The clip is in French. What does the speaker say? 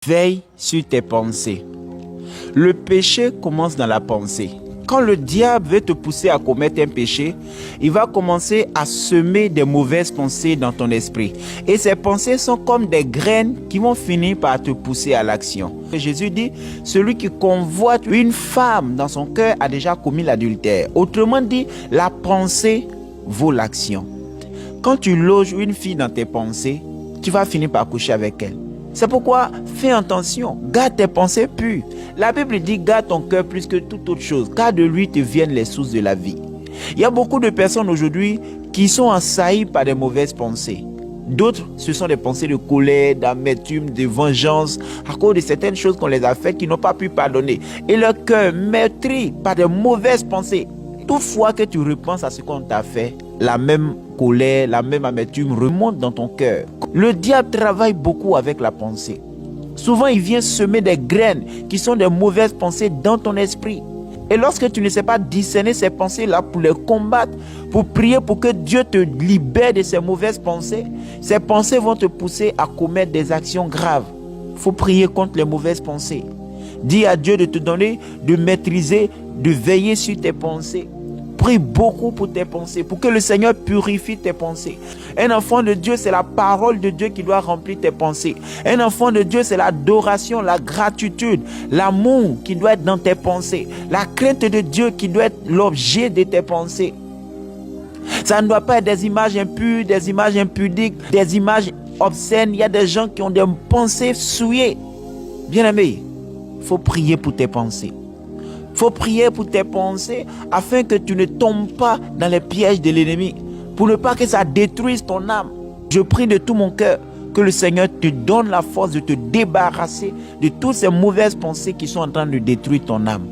Veille sur tes pensées. Le péché commence dans la pensée. Quand le diable veut te pousser à commettre un péché, il va commencer à semer des mauvaises pensées dans ton esprit. Et ces pensées sont comme des graines qui vont finir par te pousser à l'action. Jésus dit, celui qui convoite une femme dans son cœur a déjà commis l'adultère. Autrement dit, la pensée vaut l'action. Quand tu loges une fille dans tes pensées, tu vas finir par coucher avec elle. C'est pourquoi fais attention, garde tes pensées pures. La Bible dit garde ton cœur plus que toute autre chose, car de lui te viennent les sources de la vie. Il y a beaucoup de personnes aujourd'hui qui sont assaillies par des mauvaises pensées. D'autres, ce sont des pensées de colère, d'amertume, de vengeance, à cause de certaines choses qu'on les a faites qui n'ont pas pu pardonner. Et leur cœur meurtri par de mauvaises pensées. Toutefois que tu repenses à ce qu'on t'a fait, la même colère, la même amertume remonte dans ton cœur. Le diable travaille beaucoup avec la pensée. Souvent, il vient semer des graines qui sont des mauvaises pensées dans ton esprit. Et lorsque tu ne sais pas discerner ces pensées-là pour les combattre, pour prier pour que Dieu te libère de ces mauvaises pensées, ces pensées vont te pousser à commettre des actions graves. Il faut prier contre les mauvaises pensées. Dis à Dieu de te donner, de maîtriser, de veiller sur tes pensées. Prie beaucoup pour tes pensées, pour que le Seigneur purifie tes pensées. Un enfant de Dieu, c'est la parole de Dieu qui doit remplir tes pensées. Un enfant de Dieu, c'est l'adoration, la gratitude, l'amour qui doit être dans tes pensées. La crainte de Dieu qui doit être l'objet de tes pensées. Ça ne doit pas être des images impures, des images impudiques, des images obscènes. Il y a des gens qui ont des pensées souillées. Bien-aimé, il faut prier pour tes pensées. Il faut prier pour tes pensées afin que tu ne tombes pas dans les pièges de l'ennemi. Pour ne pas que ça détruise ton âme. Je prie de tout mon cœur que le Seigneur te donne la force de te débarrasser de toutes ces mauvaises pensées qui sont en train de détruire ton âme.